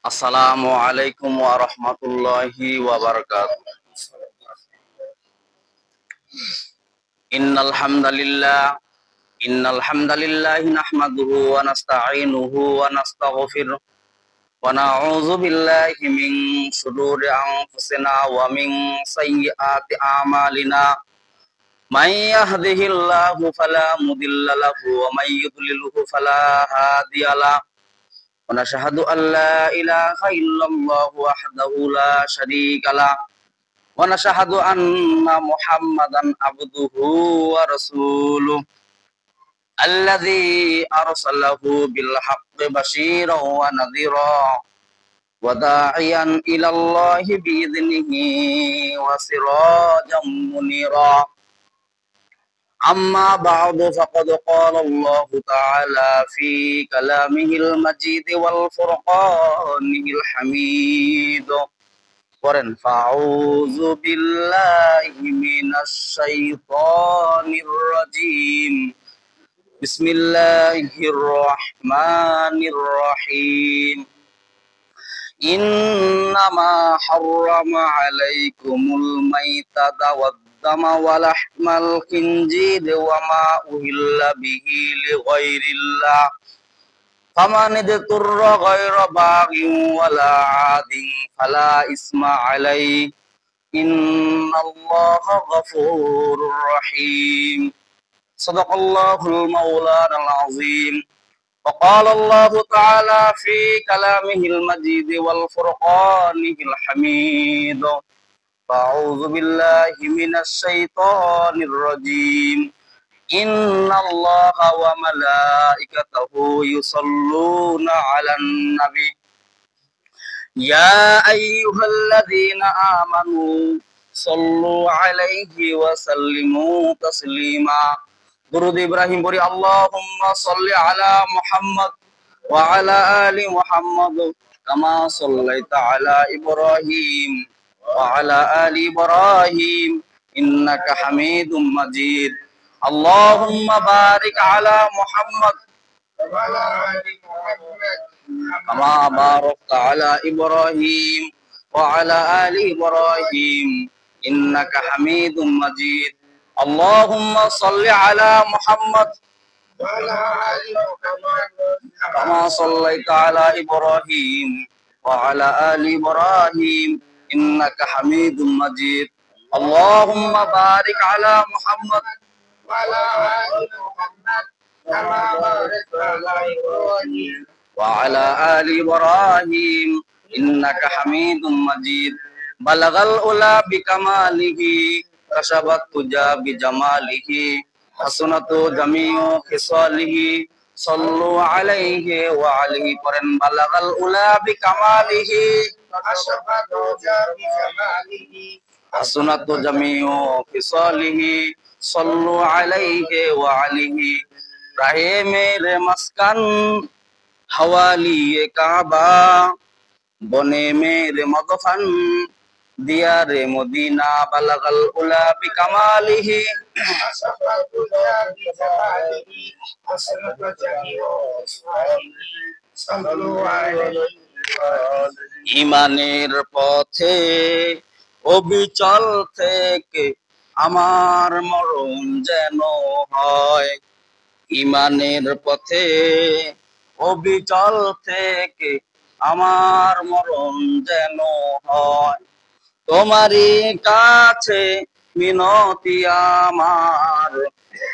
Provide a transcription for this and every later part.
আসসালামু আলাইকুম ওয়া রাহমাতুল্লাহি ওয়া বারাকাতুহু। ইন্নাল হামদালিল্লাহি নাহমাদুহু ওয়া নাস্তাঈনুহু ওয়া নাস্তাগফিরুহ ওয়া নাউযু বিল্লাহি মিন শুরুরি আনফুসিনা ওয়া মিন সাইয়্যিআতি আমালিনা। মান ইয়াহদিহিল্লাহু ফালা মুদিল্লা লাহু ওয়া মান ইউদ্লিলহু ফালা হাদিয়া লাহু। ونشهد أن لا إله إلا الله وحده لا شريك له ونشهد أن محمدا عبده ورسوله الذي أرسله بالحق بشيرا ونذيرا وداعيا إلى الله بإذنه وسراجا منيرا. أما بعد فقد قال الله تعالى في كلامه المجيد والفرقانه الحميد. فأعوذ بالله من الشيطان الرجيم. بسم الله الرحمن الرحيم. إنما حرم عليكم الميتة والدم ولحم الخنزير وما أهل به لغير الله فمن اضطر غير باغ ولا عاد فلا إثم عليه إن الله غفور رحيم. صدق الله المولانا العظيم. وقال الله تعالى في كلامه المجيد والفرقانه الحميد. فأعوذ بالله من الشيطان الرجيم. إن الله وملائكته يصلون على النبي يا أيها الذين آمنوا صلوا عليه وسلموا تسليما. درود إبراهيم بوري اللهم صل على محمد وعلى آل محمد كما صليت على إبراهيم وعلى آل إبراهيم إنك حميد مجيد. اللهم بارك على محمد كما باركت على إبراهيم وعلى آل إبراهيم إنك حميد مجيد. اللهم صل على محمد كما صليت على إبراهيم وعلى آل إبراهيم إنك حميد مجيد. اللهم بارك على محمد وعلى آل إبراهيم إنك حميد مجيد. بلغ الأولى بكماله كشف الدجى بجماله حسنت جميع خصاله صلوا عليه وعليه قرن. بلغ الأولى بكماله كشف الدجى بجماله حسنت جميع خصاله صلوا عليه وعليه. রাহে মেরে মাসকান हवाली काबा बने मेरे मदफन दिया रे मदीना. बलगल उला बिकमालिही ইমানের পথে অবিচল থেকে আমার মরণ যেন হয়। ইমানের পথে অবিচল থেকে আমার মরণ যেন হয়। তোমারই কাছে মিনতি আমার,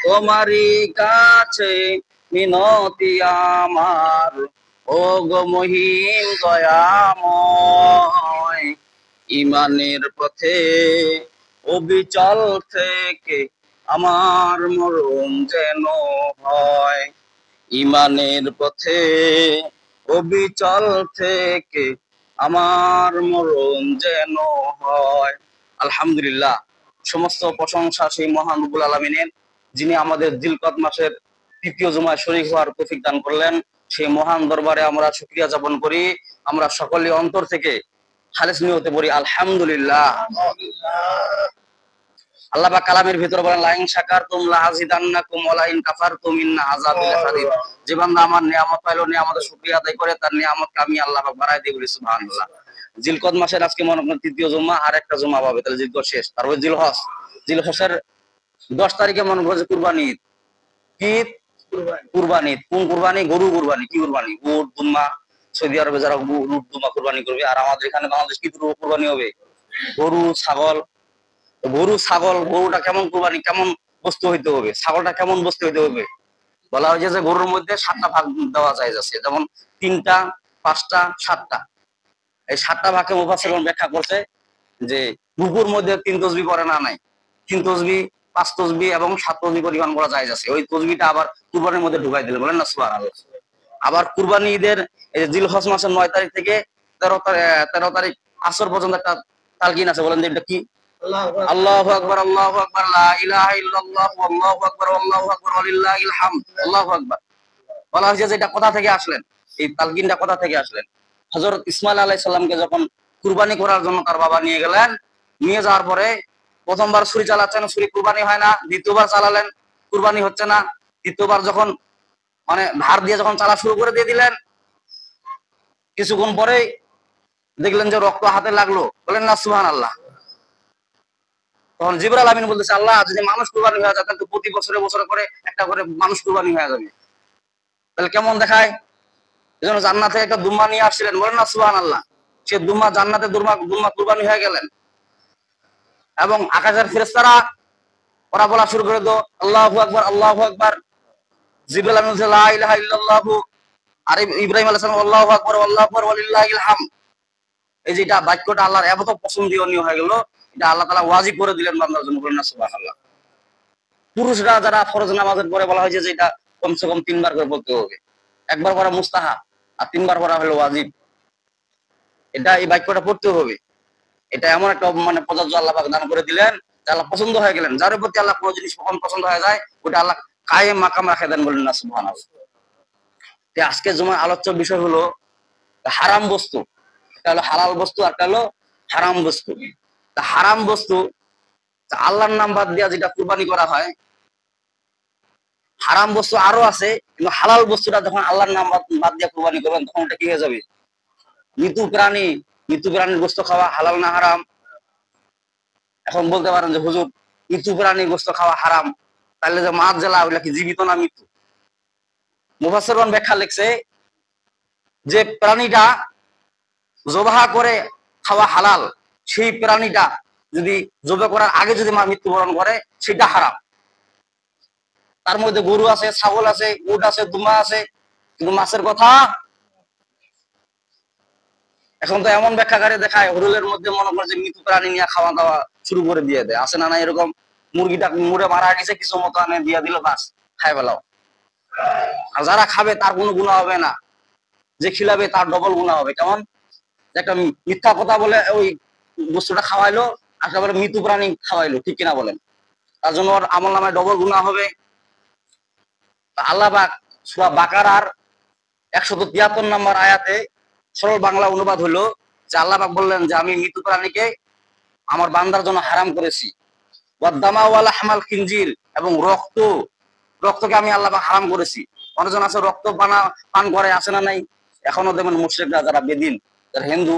তোমারই কাছে মিনতি আমার, ও গো মহিম দয়াময়। ইমানের পথে অবিচল থেকে আমার মরণ যেন হয়। ইমানের পথে অবিচল থেকে আমার মরণ যেন হয়। আলহামদুলিল্লাহ, সমস্ত প্রশংসা সেই মহান রব্বুল আলামিনের, যিনি আমাদের জিলকদ মাসের তৃতীয় জুমায় শরীক হওয়ার তৌফিক দান করলেন। সেই মহান দরবারে আমরা শুকরিয়া জ্ঞাপন করি। আমরা সকলে অন্তর থেকে খালিস নিয়তে পড়ি আলহামদুলিল্লাহ। আল্লাহ পাক কালামের ভিতরে বলেন লাইন শাকারতুম লাযিদান্নাকুম ওয়া লাইন কাফারতুম ইন্না আযাবি লাশাদীদ। যে বান্দা আমার নিয়ামত পাইলো, নিয়ামতের শুকরিয়া আদায় করে, তার নিয়ামতকে আমি আল্লাহ পাক বাড়ায় দেই বলি সুবহানাল্লাহ। জিলকদ মাসের আজকে মনে করেন তৃতীয় জুমা, আর একটা জুমা পাবে, তাহলে জিলকদ শেষ। তারপর জিলহজ, জিলহজের 10 তারিখে মনে করছে কুরবানি ঈদ। ঈদ কুরবানি, কোন কুরবানি? গরু কুরবানি। কি কুরবানি? উট, দুম্বা। সৌদি আরবে যারা উট, দুম্বা কুরবানি করবে, আর আমাদের এখানে বাংলাদেশ কি কুরবানি হবে? গরু, ছাগল। গরু, ছাগল, গরুটা কেমন কুরবানি, কেমন বস্তু হইতে হবে, ছাগলটা কেমন বস্তু হইতে হবে? বলা হয়েছে যে গরুর মধ্যে 7টা ভাগ দেওয়া যায় যাচ্ছে, যেমন 3টা, 5টা, 7টা। এই 7টা ভাগে মুফাসসিরগণ ব্যাখ্যা করছে যে রুকুর মধ্যে 3 তাসবিহ পড়ে না নাই, 3 তাসবিহ, 5 তাসবিহ এবং 7 তাসবিহ পরিমাণ করা যায় যাচ্ছে। ওই তাসবিহটা আবার কুরবানির মধ্যে ঢুকাই দিলে, বলেন না সুবহানাল্লাহ। আবার কুরবানি ঈদের এই জিলহজ মাসের 9 তারিখ থেকে 13 তারিখ আসর পর্যন্ত একটা তালকিন আছে, বলেন এটা কি? আল্লাহু আকবার, আল্লাহু আকবার, লা ইলাহা ইল্লাল্লাহু, আল্লাহু আকবার, আল্লাহু আকবার, ওয়ালিল্লাহিল হামদ, আল্লাহু আকবার। বলা হয়েছে যে এটা কোথা থেকে আসলেন, এই তালকিনটা কোথা থেকে আসলেন? হযরত ইসমাঈল আলাইহিস সালামকে যখন কুরবানি করার জন্য তার বাবা নিয়ে গেলেন, নিয়ে যাওয়ার পরে প্রথমবার ছুরি চালাচ্ছেন, ছুরি কুরবানি হয় না। দ্বিতীয়বার চালালেন, কুরবানি হচ্ছে না। তৃতীয়বার যখন মানে ধার দিয়ে যখন চালা শুরু করে দিয়ে দিলেন, কিছুক্ষণ পরেই দেখলেন যে রক্ত হাতে লাগলো, বলেন না সুবহানাল্লাহ। তখন জিবরাইল আমিন বলতেছে, আল্লাহ যদি মানুষ কুরবানি হয়ে যায়, তাহলে প্রতি বছরে বছরে করে একটা করে মানুষ কুরবানি হয়ে যাবে, তাহলে কেমন দেখায়? এজন্য জান্নাত থেকে একটা দুম্বা নিয়ে আসছিলেন, বলেন না সুবহানাল্লাহ। সে দুম্বা জান্নাতে দুম্বা কুরবানি হয়ে গেলেন, এবং আকাশের ফেরেশতারা ওরা বলা শুরু করে দো আল্লাহু আকবার, আল্লাহু আকবার। জিবরাইল আমিন বলছে লা ইলাহা ইল্লাল্লাহু, আর ইব্রাহিম আলাইহিস সালাম আল্লাহু আকবার, আল্লাহু আকবার, ওয়ালিল্লাহিল হামদ। এই যেটা বাক্যটা আল্লাহর এত পছন্দনীয় হয়ে গেল, এটা আল্লাহ তাআলা ওয়াজিব করে দিলেন বান্দার জন্য, বলেন না সুবহানাল্লাহ। পুরুষরা যারা ফরজ নামাজের পরে বলা হয়েছে যে এটা কমসে কম 3 বার করে পড়তে হবে, একবার পড়া মুস্তাহাব আর 3 বার পড়া হলো ওয়াজিব। এটা এই বাক্যটা পড়তে হবে। এটা এমন একটা মানে প্রযোজ্য আল্লাহ পাক দান করে দিলেন, আল্লাহ পছন্দ হয়ে গেলেন। যার প্রতি আল্লাহ কোনো জিনিস কখন পছন্দ হয়ে যায়, ওটা আল্লাহ কায়েম মাকাম রাখে দেন, বলেন না সুবহানাল্লাহ। আজকে জুমার আলোচ্য বিষয় হলো হারাম বস্তু। একটা হলো হালাল বস্তু, আর একটা হলো হারাম বস্তু। তা হারাম বস্তু আল্লাহর নাম বাদ দিয়া যেটা কুরবানি করা হয়, হারাম বস্তু আরো আছে, কিন্তু হালাল বস্তুটা যখন আল্লাহর নাম বাদ দিয়া কুরবানি করবেন, তখন ওটা কি হয়ে যাবে? মৃত্যু প্রাণী, মৃত্যু প্রাণীর গোস্ত খাওয়া হালাল না হারাম? এখন বলতে পারেন যে হুজুর মৃত্যু প্রাণীর গোস্ত খাওয়া হারাম, তাহলে যে মাছ জেলা ওইটা কি জীবিত না মৃত্যু? মুফাসসিরগণ ব্যাখ্যা লিখছে যে প্রাণীটা জবাহ করে খাওয়া হালাল, সেই প্রাণীটা যদি জবাহ করার আগে যদি মা মৃত্যুবরণ করে, সেটা হারাম। তার মধ্যে গরু আছে, ছাগল আছে, উট আছে, দুম্বা আছে, কিন্তু মাছের কথা এখন তো এমন ব্যাখ্যাকারী দেখায়, হরুলের মধ্যে মনে করে যে মৃত্যু প্রাণী নিয়ে খাওয়া দাওয়া শুরু করে দিয়ে দেয়, আছে না না এরকম? মুরগিটা মুড়ে মারা গেছে, কিছু মতো আনে দিয়ে দিল, বাস খাই ফেলাও। আর যারা খাবে তার কোনো গুণা হবে না, যে খিলাবে তার ডবল গুণা হবে। কেমন? একটা মিথ্যা কথা বলে ওই বস্তুটা খাওয়াইলো, আর বলে মৃত্যু প্রাণী খাওয়াইলো, ঠিক কিনা বলেন? তার জন্য ওর আমল নামায় ডবল গুণা হবে। আল্লাহ পাক সূরা বাকারার 173 নম্বর আয়াতে সরল বাংলা অনুবাদ হলো যে আল্লাহ পাক বললেন যে আমি মৃত্যু প্রাণীকে আমার বান্দার জন্য হারাম করেছি। ওয়াদামা ওয়ালা হামাল খিনজির, এবং রক্তকে আমি আল্লাহ পাক হারাম করেছি। অনেকজন আছে রক্ত পান করে, আছে না নাই? এখনো দেখবেন মুশরিকরা যারা বেদিন, যারা হিন্দু,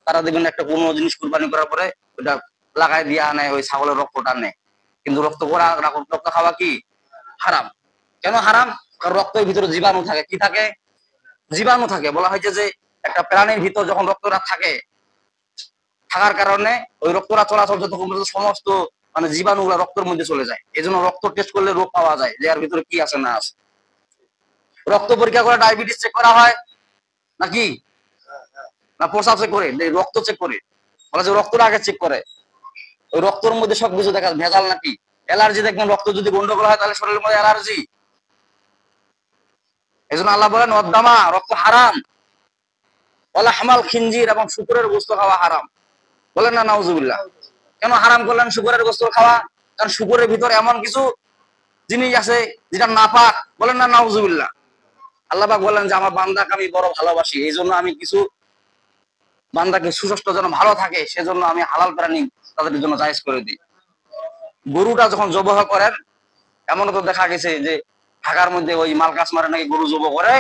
তারা দেখবেন একটা কোনো জিনিস কুরবানি করার পরে ওটা লাগাই দিয়ে আনে, ওই ছাগলের রক্তটা নেয়। কিন্তু রক্ত খাওয়া কি হারাম? কেন হারাম? কারণ রক্তের ভিতরে জীবাণু থাকে। কি থাকে? জীবাণু থাকে। বলা হয়েছে যে একটা প্রাণীর ভিতর যখন রক্তটা থাকার কারণে ওই রক্তটা চলাচল যতক্ষণ পর্যন্ত সমস্ত মানে জীবাণু গুলা রক্তের মধ্যে চলে যায়। এই জন্য রক্ত টেস্ট করলে রোগ পাওয়া যায় যে এর ভিতরে কি আছে না আছে। রক্ত পরীক্ষা করে ডায়াবেটিস চেক করা হয় নাকি না? প্রস্রাব চেক করে, রক্ত চেক করে। বলা যে রক্তটা আগে চেক করে, ওই রক্তের মধ্যে সবকিছু দেখা ভেজাল নাকি। অ্যালার্জি দেখবেন, রক্ত যদি গন্ডগোল হয় তাহলে শরীরের মধ্যে অ্যালার্জি। এই জন্য আল্লাহ বলেন ওয়াদামা, রক্ত হারাম, ওয়ালা হামাল খিনজির, এবং শুকরের গোশত খাওয়া হারাম। বলেন না নাউজুবিল্লাহ। কেন হারাম করলেন শুকরের গোশত খাওয়া? কারণ শুকরের ভিতরে এমন কিছু জিনিস আছে যেটা নাপাক। বলেন না নাউজুবিল্লাহ। আল্লাহ পাক বলেন যে আমার বান্দাকে আমি বড় ভালোবাসি, এই জন্য আমি কিছু বান্দাকে সুস্বাস্থ্য যেন ভালো থাকে, সেজন্য আমি হালাল প্রাণী তাদের জন্য জায়েজ করে দিই। গরুটা যখন জবহ করেন, এমন তো দেখা গেছে যে ঢাকার মধ্যে ওই মালকাস মারে নাকি গরু জবহ করে,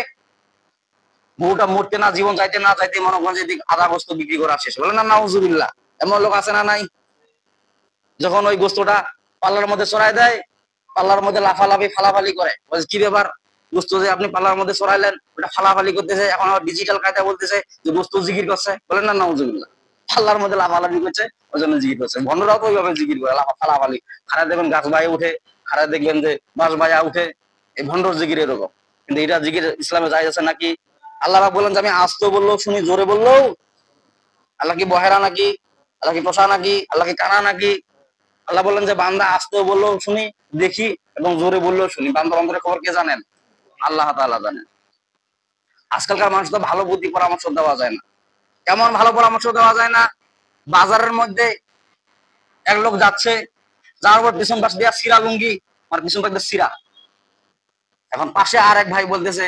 গরুটা মরতে না জীবন চাইতে না চাইতে মনে করেন যে আধা গোস্ত বিক্রি করা শেষ, বলে না নাউজুবিল্লাহ, এমন লোক আছে না নাই? যখন ওই গোস্তটা পাল্লার মধ্যে চড়াই দেয়, পাল্লার মধ্যে লাফালাফি ফালাফালি করে, বলছে কি ব্যাপার, গোস্ত যে আপনি পাল্লার মধ্যে চড়াইলেন, ওটা ফালাফালি করতেছে, এখন আবার ডিজিটাল কায়দা বলতেছে যে গোস্ত জিকির করছে, বলেন না নাউজুবিল্লাহ, পাল্লার মধ্যে লাফালাফি করছে ওই জন্য জিকির করছে। ভন্ডরাও তো ওইভাবে জিকির করে, লাফা ফালাফালি, খারাপ দেখবেন গাছ বাইয়ে উঠে, খারাপ দেখবেন যে বাঁশ বাইয়া উঠে, এই ভন্ডর জিকির এরকম। কিন্তু এটা জিকির ইসলামে যায় আছে নাকি? আল্লাহ বলেন যে আমি আস্তে বললো শুনি, জোরে বললো, আল্লাহ কি বহেরা নাকি? আল্লাহ কি পোষা নাকি? আল্লাহ কি কানা নাকি? আল্লাহ বললেন যে বান্দা আস্তে বললেও শুনি, দেখি, এবং জোরে বললেও শুনি। বান্দা অন্তরের খবর কে জানেন? আল্লাহ তাআলা জানেন। আজকালকার মানুষ তো ভালো বুদ্ধি পরামর্শ দেওয়া যায় না। কেমন ভালো পরামর্শ দেওয়া যায় না? বাজারের মধ্যে এক লোক যাচ্ছে, যাওয়ার পর পিছন পাশ দিয়া সিরা লুঙ্গি, আর পিছন পাশ দিয়ে সিরা। এখন পাশে আর এক ভাই বলতেছে,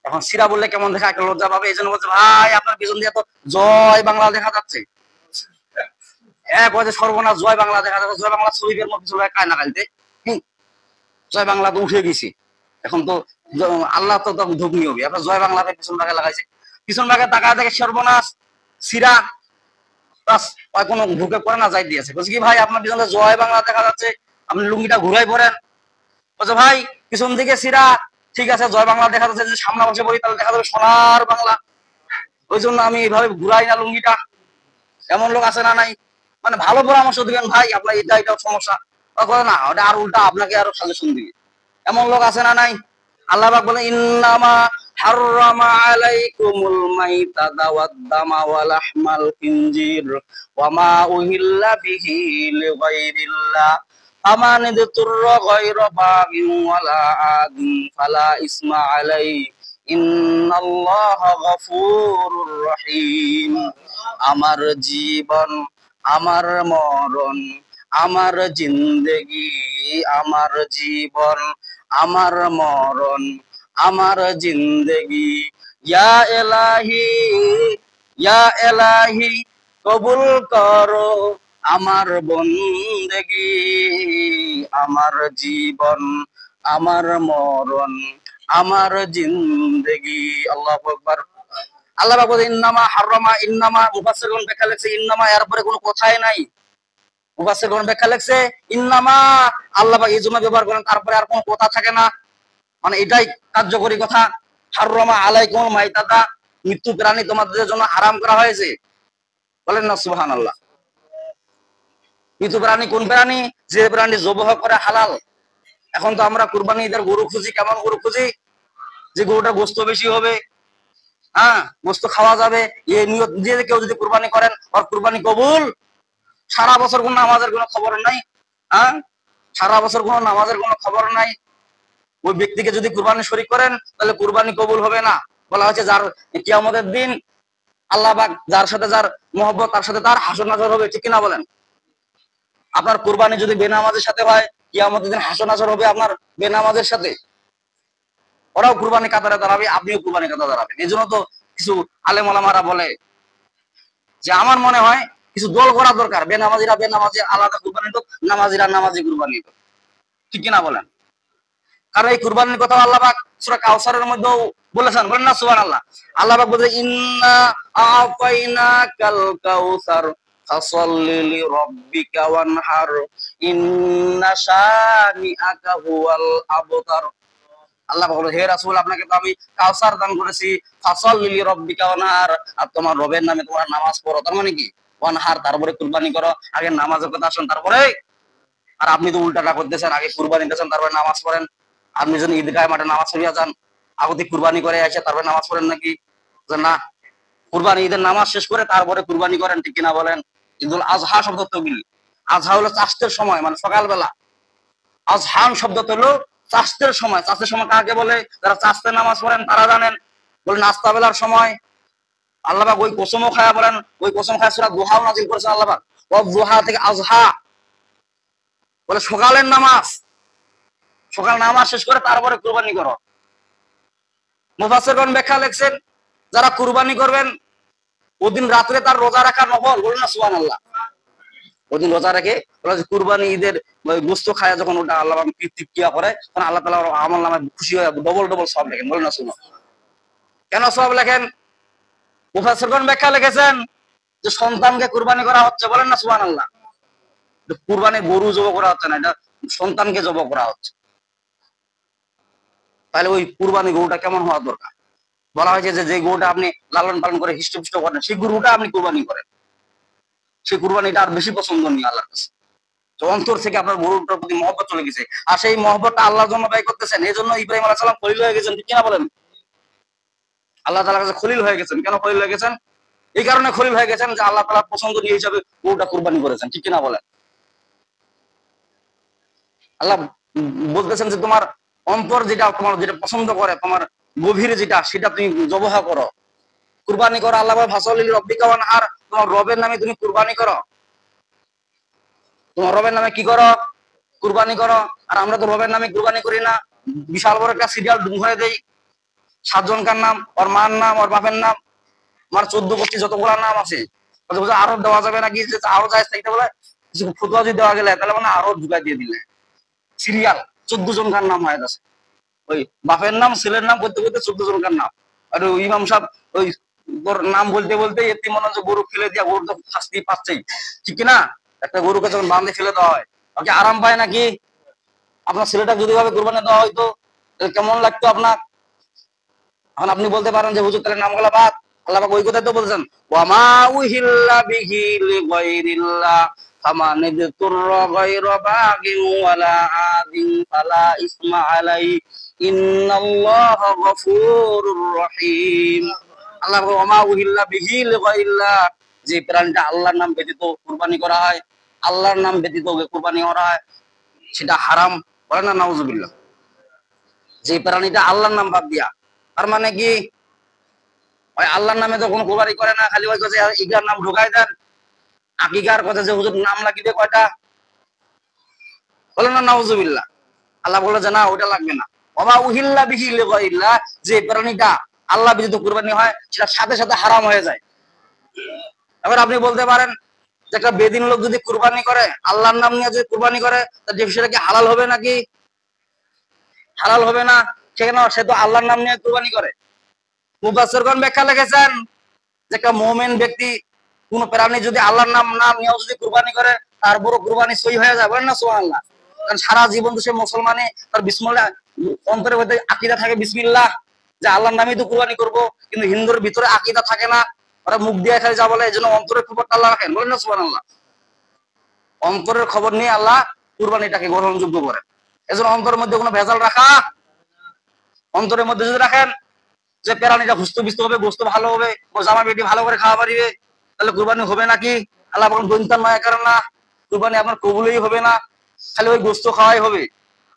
এখন সিরা বললে কেমন দেখা, একটা লজ্জা পাবে, এই জন্য বলছে ভাই আপনার পিছন দিয়ে তো জয় বাংলা দেখা যাচ্ছে। এক বলছে সর্বনাশ, জয় বাংলা দেখা যাচ্ছে, জয় বাংলা শরীফের মধ্যে চলে কায়না কালতে, জয় বাংলা তো উঠে গেছি, এখন তো আল্লাহ তো ধুকনি হবে, আপনার জয় বাংলাতে পিছন ভাগে লাগাইছে, পিছন ভাগে তাকায় দেখে সর্বনাশ সিরা, বাস কোনো ঢুকে পড়ে না, যাই দিয়েছে। বলছে কি ভাই আপনার পিছনে জয় বাংলা দেখা যাচ্ছে, আপনি লুঙ্গিটা ঘুরাই পড়েন। বলছে ভাই পিছন দিকে সিরা, ঠিক আছে জয় বাংলা দেখা যাচ্ছে, যদি সামনে বসে পড়ি তাহলে দেখা যাবে সোনার বাংলা, ওই জন্য আমি এইভাবে ঘুরাই না লুঙ্গিটা। এমন লোক আছে না নাই? মানে ভালো পরামর্শ দিবেন ভাই আপনার এটা এটা সমস্যা, না ওটা আর উল্টা আপনাকে আরো সাজেশন দিবে, এমন লোক আছে না নাই? আল্লাহ পাক বলেন ইন্নামা হাররামা আলাইকুমুল মাইতাতা ওয়াদ-দামা ওয়া লাহমাল খিনজির ওয়া মা উহিল্লা বিহি লিগাইরিল্লাহ ফামান ইদতুররা গায়রা বাগিন ওয়ালা আদিন ফালা ইসমা আলাইহি ইন্নাল্লাহা গফুরুর রহিম। আমার জীবন, আমার মরণ, আমার জিন্দেগি, আমার জীবন, আমার মরণ, আমার জিন্দেগি, ইয়া এলাহি, ইয়া এলাহি কবুল করো আমার বন্দেগি, আমার জীবন, আমার মরণ, আমার জিন্দেগি। আল্লাহু আকবার। আল্লাহ পাক বলেন ইন্নামা হাররামা, ইন্নামা মুফাসসিরুন ব্যাখ্যা লিখছে ইন্নামা, এর পরে কোনো কথাই নাই। মুফাসসিরুন ব্যাখ্যা লিখছে ইন্নামা, আল্লাহ পাক এই জন্য ব্যবহার করেন, তারপরে আর কোনো কথা থাকে না, মানে এটাই কার্যকরী কথা। হাররামা আলাইকুমুল মাইতাতা, মৃত্যু প্রাণী তোমাদের জন্য হারাম করা হয়েছে, বলেন না সুবহানাল্লাহ। মৃত্যু প্রাণী কোন প্রাণী? যে প্রাণী জবহ করে হালাল। এখন তো আমরা কুরবানি ঈদের গরু খুঁজি, কেমন গরু খুঁজি? যে গরুটা গোস্ত বেশি হবে, হ্যাঁ গোস্ত খাওয়া যাবে, এই নিয়ত দিয়ে কেউ যদি কুরবানি করেন আর কুরবানি কবুল। সারা বছর কোনো নামাজের কোনো খবর নাই, হ্যাঁ সারা বছর কোনো নামাজের কোনো খবর নাই, ওই ব্যক্তিকে যদি কুরবানি শরীক করেন তাহলে কুরবানি কবুল হবে না। বলা হচ্ছে যার কিয়ামতের দিন আল্লাহ পাক যার সাথে যার মহব্বত, তার সাথে তার হাসর নাজর হবে, ঠিক কিনা বলেন? আপনার কুরবানি যদি বেনামাজের সাথে হয়, কিয়ামতের দিন হাসর নাজর হবে আপনার বেনামাজের সাথে। ওরাও কুরবানি কাতারে দাঁড়াবে, আপনিও কুরবানি কাতারে দাঁড়াবেন। এই জন্য তো কিছু আলেম ওলামারা বলে যে আমার মনে হয় কিছু দল করা দরকার, বেনামাজিরা বেনামাজি আলাদা কুরবানি হোক, নামাজিরা নামাজি কুরবানি হোক, ঠিক কিনা বলেন? কারণ এই কুরবানির কথা আল্লাহ পাক সূরা কাউসারের মধ্যেও বলেছেন, বলেন না সুবহানাল্লাহ। আল্লাহ পাক বলেছে ইন্না আ'তাইনাকাল কাউসার ফাসাল্লি লিরাব্বিকা ওয়ানহার ইন্না শানিআকা হুয়াল আবতার। আল্লাহ বলে হে রাসূল আপনাকে তো আমি কাউসার দান করেছি, ফাসাল্লি লিরাব্বিকা ওয়ানহার, আর তোমার রবের নামে তোমরা নামাজ পড়ো। তার মানে কি ওয়ানহার, তারপরে কুরবানি করো। আগে নামাজের কথা আসেন তারপরে, আর আপনি তো উল্টাটা করতেছেন, আগে কুরবানি দিতেছেন তারপরে নামাজ পড়েন। আপনি যদি ঈদগাহ মাঠে নামাজ পড়িয়া যান, আগতে কুরবানি করে এসে তারপরে নামাজ পড়েন নাকি? না, কুরবানি ঈদের নামাজ শেষ করে তারপরে কুরবানি করেন, ঠিক কিনা বলেন? ঈদুল আজহা শব্দ তৈরি, আজহা হলো চাষতের সময়, মানে সকালবেলা। আজহান শব্দ হলো চাষতের সময়। চাষের সময় কাকে বলে? যারা চাষতে নামাজ পড়েন তারা জানেন। বলে নাস্তা বেলার সময়। আল্লাহ পাক ওই কসমও খায়া বলেন, ওই কসম খায়া সূরা দুহাও নাযিল করেছেন আল্লাহ পাক, ওয়া দুহা থেকে আজহা বলে সকালের নামাজ, সকাল নামাজ শেষ করে তারপরে কুরবানি করো। মুফাসসিরগণ ব্যাখ্যা লিখছেন যারা কুরবানি করবেন ওদিন রাত্রে তার রোজা রাখা নফল, বলুন না সুবহানাল্লাহ। ওই দিন রোজা রেখে ওরা যে কুরবানি ঈদের গোস্ত খায় যখন ওটা আল্লাহ তৃপ্তিক্রিয়া করে তখন আল্লাহ তাআলা আমল নামায় খুশি হয়ে ডবল ডবল সব লেখেন। বলেন না শুনো কেন সব লেখেন? মুফাসসিরগণ ব্যাখ্যা লিখেছেন যে সন্তানকে কুরবানি করা হচ্ছে। বলেন না সুবহানাল্লাহ। কুরবানি গরু জব করা হচ্ছে না, এটা সন্তানকে জব করা হচ্ছে। তাহলে ওই কুরবানি গরুটা কেমন হওয়া দরকার? বলা হয়েছে যে যে গরুটা আপনি লালন পালন করে হৃষ্টপুষ্ট করেন সেই গরুটা আপনি কুরবানি করেন, সেই কুরবানিটা আর বেশি পছন্দনীয় আল্লাহর কাছে। তো অন্তর থেকে আপনার গরুটার প্রতি মহব্বত চলে গেছে, আর সেই মহব্বতটা আল্লাহর জন্য ব্যয় করতেছেন। এই জন্য ইব্রাহিম আলাইহিস সালাম খলিল হয়ে গেছেন, ঠিক কিনা বলেন? আল্লাহ তাআলার কাছে খলিল হয়ে গেছেন। কেন খলিল হয়ে গেছেন? এই কারণে খলিল হয়ে গেছেন যে আল্লাহ তাআলার পছন্দনীয় হিসাবে গরুটা কুরবানি করেছেন, ঠিক কিনা বলেন? আল্লাহ বলতেছেন যে তোমার অন্তর যেটা তোমার যেটা পছন্দ করে, তোমার গভীরে যেটা, সেটা তুমি জবহ করো, কুরবানি করো। আল্লাহ বলে ফাসলিল রব্বিকা ওয়ানহার, তোমার রবের নামে তুমি কুরবানি করো। তোমার রবের নামে কি করো? কুরবানি করো। আর আমরা তো রবের নামে কুরবানি করি না, বিশাল বড় একটা সিরিয়াল ধরে দেই, 7 জনকার নাম, ওর মার নাম, ওর বাপের নাম, আমার 14-25 যতগুলা নাম আছে। আরো দেওয়া যাবে নাকি? যে আরো যায় থাকতে বলে কিছু ফতোয়া যদি দেওয়া গেলে তাহলে মানে আরো ঢুকাই দিয়ে দিলে সিরিয়াল 14 জনকার নাম হয়ে যাচ্ছে। ওই বাপের নাম ছেলের নাম করতে করতে 14 জনকার নাম। আর ওই ইমাম সাহেব ওই নাম বলতে বলতে এতে মনে হচ্ছে গরু ফেলে দিয়া, গরু তো শাস্তি পাচ্ছেই, ঠিক না? একটা গরুকে যখন বাঁধে ফেলে দেওয়া হয় ওকে আরাম পায় নাকি? আপনার ছেলেটা যদি ভাবে কোরবানি দেওয়া হয়তো কেমন লাগতো আপনার? এখন আপনি বলতে পারেন যে হুজুর তাহলে নামগুলা বাদ। আল্লাহ পাক ওই কথাই তো বলছেন, ওয়ামা উহিল্লা বিহি লিগাইরিল্লাহ ফামান ইযতুররা গায়রা বাগিন ওয়ালা আদিন ফালা ইসমা আলাই ইন্নাল্লাহা গফুরুর রহিম। আল্লাহ বলে ওয়ামা উহিল্লা বিহি লিগাইরিল্লাহ, যে প্রাণীটা আল্লাহর নাম ব্যতীত কুরবানি করা হয়, আল্লাহর নাম ব্যতীত কুরবানি করা হয়, সেটা হারাম। বলে না নাউজুবিল্লাহ। যে প্রাণীটা আল্লাহর নাম বাদ দিয়া, তার মানে কি ওই আল্লাহর নামে তো কোনো কুরবানি করে না, খালি ওই কাছে ইগার নাম ঢুকাই দেন। আকিকার কথা যে হুজুর নাম লাগিয়ে কয়টা, বলে না নাউজুবিল্লাহ। আল্লাহ বলে যে না ওটা লাগবে না। ওমা উহিল্লা বিহি লিগাইরিল্লাহ, যে প্রাণীটা আল্লাহ ব্যতীত কুরবানি হয় সেটা সাথে সাথে হারাম হয়ে যায়। এবার আপনি বলতে পারেন যে একটা বেদিন লোক যদি কুরবানি করে, আল্লাহর নাম নিয়ে যদি কুরবানি করে, তার সেটা কি হালাল হবে নাকি? হালাল হবে না। সেখানে সে তো আল্লাহর নাম নিয়ে কুরবানি করে। মুফাসসিরগণ ব্যাখ্যা লিখেছেন যে একটা মুমিন ব্যক্তি কোন প্রাণী যদি আল্লাহর নাম না নিয়েও যদি কুরবানি করে, তার বড় কুরবানি সহি হয়ে যায়। বলেন না সুবহানাল্লাহ। কারণ সারা জীবন তো সে মুসলমানে, তার বিসমিল্লাহ অন্তরের মধ্যে আকীদা থাকে, বিসমিল্লাহ, যে আল্লাহর নামেই তো কুরবানি করব। কিন্তু হিন্দুর ভিতরে আকীদা থাকে না, ওরা মুখ দিয়ে খালি যা বলে। এজন্য অন্তরের খবরটা আল্লাহ রাখেন। বলেন না সুবহানাল্লাহ। অন্তরের খবর নিয়ে আল্লাহ কুরবানিটাকে গ্রহণযোগ্য করেন। এজন্য অন্তরের মধ্যে কোনো ভেজাল রাখা, অন্তরের মধ্যে যদি রাখেন যে প্রাণীটা হুস্ত বিস্ত হবে, গোস্ত ভালো হবে, ও জামা বেটি ভালো করে খাওয়া পারিবে, তাহলে কুরবানি হবে নাকি? আল্লাহ বলেন দৈন্তান নয় কারণ না, কুরবানি আপনার কবুলই হবে না, খালি ওই গোস্ত খাওয়াই হবে।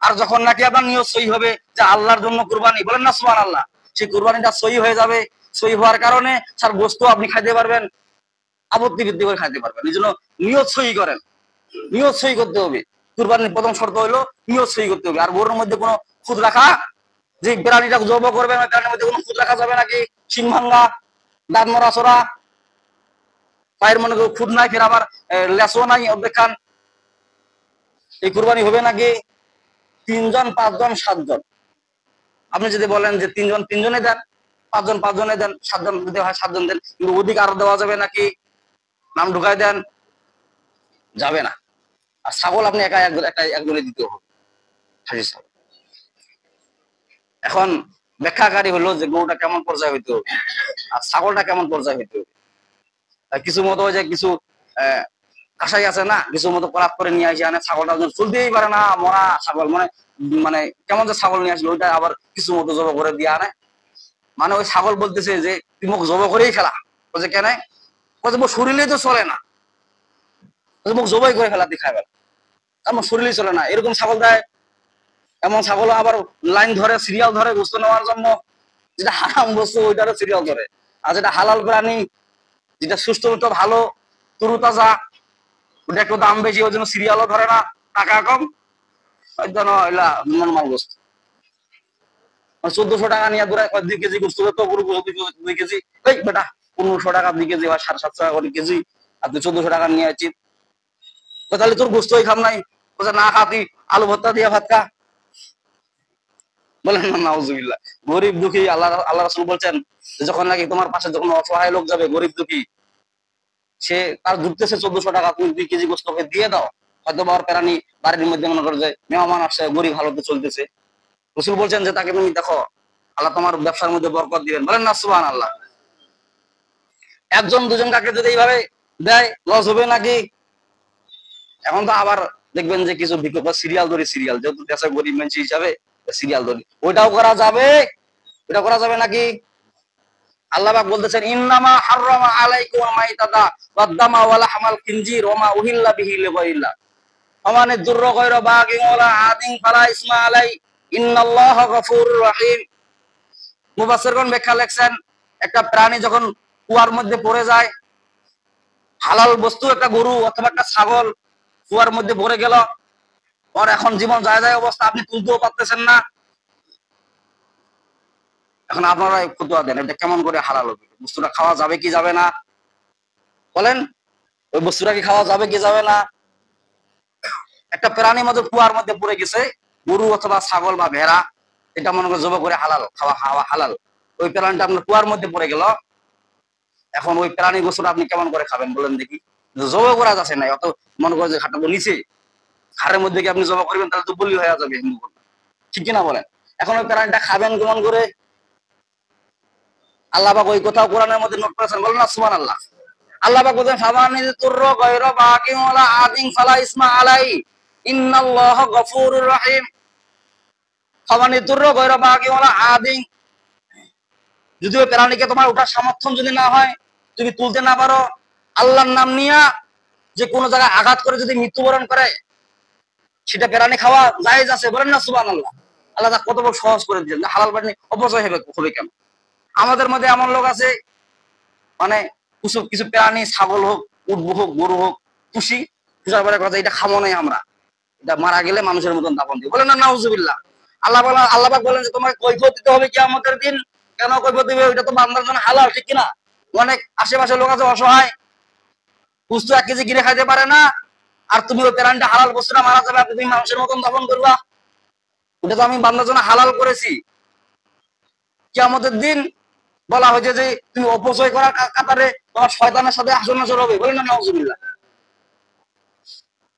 আর যখন নাকি আপনার নিয়ত সহি হবে যে আল্লাহর জন্য কুরবানি, বলেন না সুবহানাল্লাহ, সেই কুরবানিটা সহি হয়ে যাবে। সহি হওয়ার কারণে স্যার গোস্ত আপনি খাইতে পারবেন, আপত্তি বৃদ্ধি করে খাইতে পারবেন। এই জন্য নিয়ত সহি করেন, নিয়ত সহি করতে হবে। কুরবানির প্রথম শর্ত হলো নিয়ত সহি করতে হবে। আর গরুর মধ্যে কোনো খুদ রাখা, যে প্রাণীটা জব করবে ওই প্রাণীর মধ্যে কোনো খুদ রাখা যাবে নাকি? শিং ভাঙ্গা, দাঁত মরা সরা, পায়ের মনে খুদ নাই, ফের আবার লেসও নাই অপেক্ষান, এই কুরবানি হবে নাকি? 3 জন 5 জন 7 জন, আপনি যদি বলেন যে 3 জন 3 জনে দেন, 5 জন 5 জনে দেন, 7 জন যদি হয় 7 জন দেন, কিন্তু অধিক আরো দেওয়া যাবে নাকি? নাম ঢুকাই দেন, যাবে না। আর ছাগল আপনি একা একজনে দিতে হবে, খাসি ছাগল। এখন ব্যাখ্যাকারী হলো যে গরুটা কেমন পর্যায়ে হইতে হবে আর ছাগলটা কেমন পর্যায়ে হইতে হবে। কিছু মতো যে কিছু কাঁসাই আছে না, কিছু মতো করাত করে নিয়ে আসি, আনে ছাগলটা চলতেই পারে না, মরা ছাগল, মানে মানে কেমন যে ছাগল নিয়ে আসলো, ওইটা আবার কিছু মতো জব করে দিয়ে আনে। মানে ওই ছাগল বলতেছে যে তুই মুখ জব করেই ফেলা। বলছে কেন? বলছে মোর শরীরেই তো চলে না, মুখ জবাই করে ফেলা, দেখায় ফেলা, আমার শরীরেই চলে না, এরকম ছাগল দেয়। এমন ছাগল আবার লাইন ধরে, সিরিয়াল ধরে গোস্ত নেওয়ার জন্য। যেটা হারাম বস্তু ওইটারও সিরিয়াল ধরে, আর যেটা হালাল প্রাণী, যেটা সুস্থ মতো ভালো তরু তাজা, ওটা একটু দাম বেশি, ওই জন্য সিরিয়ালও ধরে না, টাকা কম, ওই জন্য নর্মাল গোস্ত। 1400 টাকা নিয়ে দূরে 2 কেজি গোস্ত তো পুরো 2 কেজি, এই বেটা 1500 টাকা 2 কেজি হয়, 750 টাকা করে কেজি, আর তুই 1400 টাকা নিয়ে আসছিস। তাহলে তোর গোস্তই খাম নাই, বলছে না খা, তুই আলু ভর্তা দিয়ে ভাত খা। বলেন না নাউজুবিল্লাহ। গরিব দুঃখী আল্লাহ আল্লাহ রাসূল বলছেন যখন নাকি তোমার পাশে যখন অসহায় লোক যাবে, গরিব দুঃখী, সে তার ঢুকতেছে 1400 টাকা, তুমি 2 কেজি গোস্তকে দিয়ে দাও। হয়তো বা ওর প্রাণী বাড়ির মধ্যে মনে করে যে মেহমান আসছে, গরিব হালতে চলতেছে, রাসূল বলছেন যে তাকে তুমি দেখো, আল্লাহ তোমার ব্যবসার মধ্যে বরকত দিবেন। বলেন না সুবহানাল্লাহ। একজন দুজন কাকে যদি এইভাবে দেয়, লস হবে নাকি? এখন তো আবার দেখবেন যে কিছু ভিক্ষুক সিরিয়াল ধরে, সিরিয়াল যেহেতু দেশের গরিব মানুষ হিসাবে সিরিয়াল ধরে, ওইটাও করা যাবে। ওইটা করা যাবে নাকি? আল্লাহ পাক বলতেছেন ইন্নামা হাররামা আলাইকুম মাইতাতা ওয়াদ-দামা ওয়া লাহমাল খিনজির ওয়া মা উহিল্লা বিহি লিগাইরিল্লাহ ফামান দুররা গায়রা বাগিন ওয়ালা আদিন ফালা ইসমা আলাই ইন্নাল্লাহা গফুরুর রহিম। মুফাসসিরগণ ব্যাখ্যা লিখছেন, একটা প্রাণী যখন কুয়ার মধ্যে পড়ে যায়, হালাল বস্তু একটা গরু অথবা একটা ছাগল কুয়ার মধ্যে পড়ে গেল, ওর এখন জীবন যায় যায় অবস্থা, আপনি তুলতেও পারতেছেন না। এখন আপনারা ফতোয়া দেন, এটা কেমন করে হালাল হবে? বস্তুটা খাওয়া যাবে কি যাবে না? বলেন, ওই বস্তুটা কি খাওয়া যাবে কি যাবে না? একটা প্রাণী মধ্যে কুয়ার মধ্যে পড়ে গেছে, গরু অথবা ছাগল বা ভেড়া, এটা মনে করে জবাই করে হালাল, খাওয়া খাওয়া হালাল। ওই প্রাণীটা আপনার কুয়ার মধ্যে পড়ে গেল, এখন ওই প্রাণী গোস্তটা আপনি কেমন করে খাবেন বলেন দেখি? জবাই করা যাচ্ছে না, অত মনে করে যে খাটাবো নিচে খাড়ের মধ্যে কি আপনি জবাই করবেন, তাহলে তো বলি হয়ে যাবে হিন্দু, ঠিক কিনা বলেন? এখন ওই প্রাণীটা খাবেন কেমন করে? আল্লাহ পাক ওই কথাও কোরআনের মধ্যে নোট করেছেন, বলেন না সুবহানাল্লাহ। আল্লাহ পাক বলেন ফামানি তুররা গায়রা বাগিন ওয়ালা আদিন ফালা ইসমা আলাই ইন্নাল্লাহা গফুরুর রহিম। ফামানি তুররা গায়রা বাগিন ওয়ালা আদিন, যদি ওই প্রাণীকে তোমার ওঠার সামর্থ্য যদি না হয়, তুমি তুলতে না পারো, আল্লাহর নাম নিয়া যে কোনো জায়গায় আঘাত করে যদি মৃত্যুবরণ করে, সেটা প্রাণী খাওয়া জায়েজ আছে, বলেন না সুবহানাল্লাহ। আল্লাহ তা কত বড় সহজ করে দিয়েছেন, হালাল পানি অপচয় হবে কেন? আমাদের মধ্যে এমন লোক আছে, মানে কিছু কিছু প্রাণী, ছাগল হোক, উট হোক, গরু হোক, পুষি, পুষার পরে কথা এটা খাবো নাই আমরা, এটা মারা গেলে মানুষের মতন দাফন দিই, বলেন না নাউজুবিল্লাহ। আল্লাহ পাক বলেন যে তোমাকে কৈফিয়ত দিতে হবে কিয়ামতের দিন। কেন কৈফিয়ত দিবে? ওইটা তো বান্দার জন্য হালাল, ঠিক কিনা? অনেক আশেপাশে লোক আছে অসহায়, বুঝতো 1 কেজি কিনে খাইতে পারে না, আর তুমি ওই প্রাণীটা হালাল বস্তুটা মারা যাবে, তুমি মানুষের মতন দাফন করবা, ওটা তো আমি বান্দার জন্য হালাল করেছি। কিয়ামতের দিন বলা হয়েছে যে তুমি অপচয় করার কাতারে তোমার শয়তানের সাথে হাসর নাসর হবে, বলেন না নাউজুবিল্লাহ।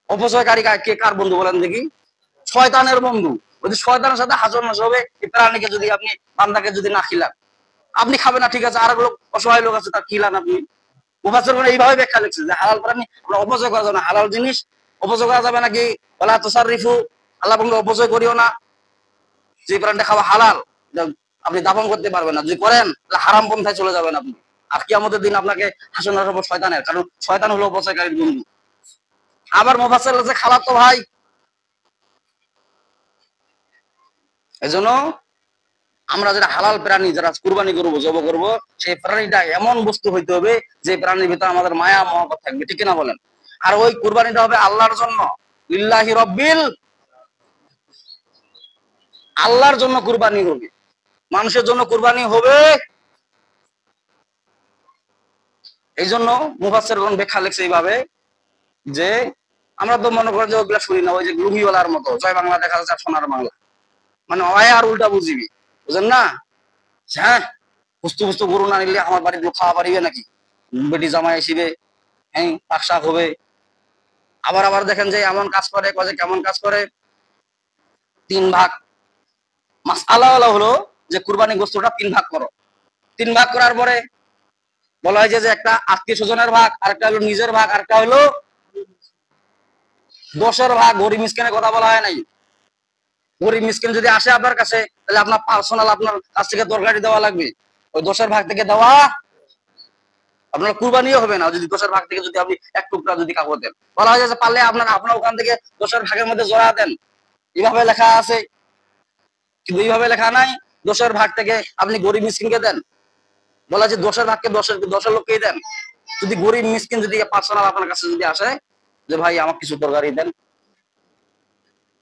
অপচয়কারী কে, কার বন্ধু বলেন দেখি? শয়তানের বন্ধু। ওই যে শয়তানের সাথে হাসর নাসর হবে এই প্রাণীকে যদি আপনি, বান্দাকে যদি না খিলান। আপনি খাবেন না ঠিক আছে, আর লোক অসহায় লোক আছে, তার খিলান আপনি। মুফাসসিরগণ এইভাবে ব্যাখ্যা লিখছে যে হালাল প্রাণী আমরা অপচয় করা যাবে না, হালাল জিনিস অপচয় করা যাবে নাকি? ওয়ালা তুসাররিফু, আল্লাহ বলল অপচয় করিও না। যে প্রাণীটা খাওয়া হালাল, আপনি দাফন করতে পারবেন না, যদি করেন তাহলে হারাম পন্থায় চলে যাবেন আপনি। আর কিয়ামতের দিন আপনাকে হাসর নাসর হবে শয়তানের, কারণ শয়তান হলো অপচয়কারীর বন্ধু। আবার মুফাসসির বলেছে খালাতো ভাই। এজন্য আমরা যারা হালাল প্রাণী যারা কুরবানি করবো, জবাই করবো, সেই প্রাণীটা এমন বস্তু হইতে হবে যে প্রাণীর ভিতরে আমাদের মায়া মহব্বত থাকবে, ঠিক না বলেন? আর ওই কুরবানিটা হবে আল্লাহর জন্য, লিল্লাহি রাব্বিল, আল্লাহর জন্য কুরবানি হবে, মানুষের জন্য কুরবানি হবে। এই জন্য মুফাসসিরগণ ব্যাখ্যা লিখছে এইভাবে যে আমরা তো মনে করি যে ওগুলা শুনি না, ওই যে লুঙ্গিওয়ালার মতো জয় বাংলা দেখা যাচ্ছে সোনার বাংলা, মানে অয় আর উল্টা বুঝিবি, বুঝেন না? হ্যাঁ, পুস্তু পুস্তু গরু না নিলে আমার বাড়ির লোক খাওয়া পারিবে নাকি? বেটি জামাই আসিবে, হ্যাঁ, পাকশাক হবে। আবার আবার দেখেন যে এমন কাজ করে, কাজে কেমন কাজ করে, 3 ভাগ। মাসআলা হলো যে কুরবানি গোস্তটা 3 ভাগ করো। 3 ভাগ করার পরে বলা হয় যে একটা আত্মীয় স্বজনের ভাগ, আরেকটা হলো নিজের ভাগ, আরেকটা হলো দোষের ভাগ। গরিব মিসকিনের কথা বলা হয় নাই। গরিব মিসকিন যদি আসে আপনার কাছে, তাহলে আপনার পার্সোনাল আপনার কাছ থেকে তরকারি দেওয়া লাগবে, ওই দোষের ভাগ থেকে দেওয়া আপনার কুরবানিও হবে না। যদি দোষের ভাগ থেকে যদি আপনি 1 টুকরা যদি কাগজ দেন, বলা হয় যে পারলে আপনার ওখান থেকে দোষের ভাগের মধ্যে জড়া দেন, এইভাবে লেখা আছে। কিন্তু এইভাবে লেখা নাই দোষের ভাগ থেকে আপনি গরিব মিসকিনকে দেন, বলা যে দোষের ভাগকে দশের লোককেই দেন। যদি গরিব মিসকিন যদি পার্সোনাল আপনার কাছে যদি আসে যে ভাই আমাকে কিছু তরকারি দেন,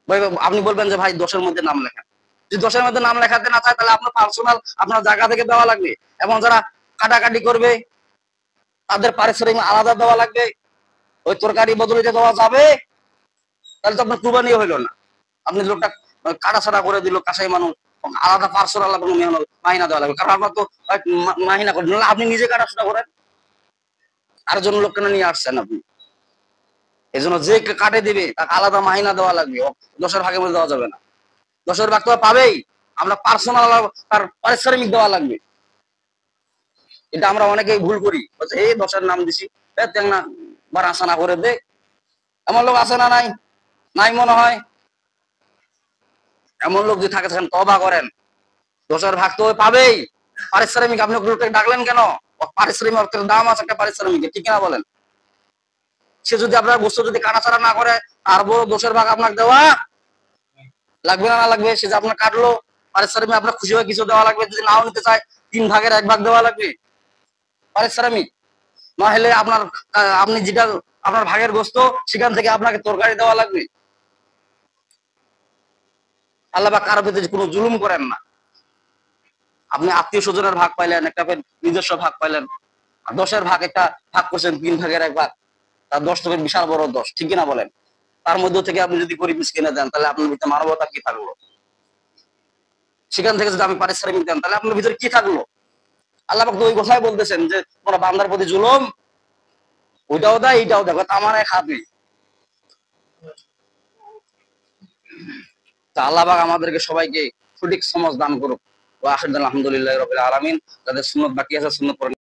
ভাই আপনি বলবেন যে ভাই দোষের মধ্যে নাম লেখা। যদি দোষের মধ্যে নাম লেখাতে না চায়, তাহলে আপনার পার্সোনাল আপনার জায়গা থেকে দেওয়া লাগবে, এবং যারা কাটাকাটি করবে তাদের পারিশ্রমিক আলাদা দেওয়া লাগবে। ওই তরকারি বদলে দেওয়া যাবে? তাহলে তো আপনার কুরবানি হইলো না। আপনি লোকটা কাটাছাড়া করে দিল, কাসাই মানুষ, আলাদা পার্সোনাল কোনো মাহিনা দেওয়া লাগবে, কারণ আপনার তো মাহিনা করেন, আপনি নিজে কাটাছাড়া করেন, আর জন্য লোক কেন নিয়ে আসছেন আপনি? এই জন্য যে কাটে দিবে তাকে আলাদা মাহিনা দেওয়া লাগবে, 10-এর ভাগের মধ্যে দেওয়া যাবে না। 10-এর ভাগ তো পাবেই, আমরা পার্সোনাল তার পারিশ্রমিক দেওয়া লাগবে। এটা আমরা অনেকেই ভুল করি, এই 10-এর নাম দিছি না বা আশা করে দে, এমন লোক আছে না? নাই? নাই মনে হয়। এমন লোক যদি থাকে তখন তওবা করেন, 10-এর ভাগ তো পাবেই, পারিশ্রমিক আপনি লোকটাকে ডাকলেন কেন? পারিশ্রমিক অর্থের দাম আছে একটা পারিশ্রমিক, ঠিক না বলেন? সে যদি আপনার গোস্ত যদি কাটাছাড়া না করে, আর বড় 10-এর ভাগ আপনাকে দেওয়া লাগবে না? লাগবে। সে যে আপনার কাটলো, পারিশ্রমিক আপনার খুশি হয়ে কিছু দেওয়া লাগবে, যদি নাও নিতে চায় 3 ভাগের 1 ভাগ দেওয়া লাগবে পারিশ্রমিক। না হলে আপনার আপনি যেটা আপনার ভাগের গোস্ত সেখান থেকে আপনাকে তরকারি দেওয়া লাগবে। আল্লাহ পাক কারো প্রতি কোনো জুলুম করেন না। আপনি আত্মীয় স্বজনের ভাগ পাইলেন, একটা নিজস্ব ভাগ পাইলেন, 10-এর ভাগ একটা ভাগ করছেন, 3 ভাগের 1 ভাগ, তার 10 তো বিশাল বড় 10, ঠিক না বলেন? তার মধ্যে থেকে আপনি যদি গরিব মিসকিনে দেন, তাহলে আপনার ভিতরে মানবতা কি থাকলো? সেখান থেকে যদি আপনি পারিশ্রমিক দেন, তাহলে আপনার ভিতরে কি থাকলো? আল্লাহ পাক তো ওই কথাই বলতেছেন যে তোমরা বান্দার প্রতি জুলুম ওইটাও দেয় এইটাও দেখো, তামানে খাবে। তা আল্লাহ পাক আমাদেরকে সবাইকে সঠিক সমাজ দান করুক। ওয়া আখিরু আলহামদুলিল্লাহি রাব্বিল আলামিন। যাদের সুন্নাত বাকি আছে সুন্নাত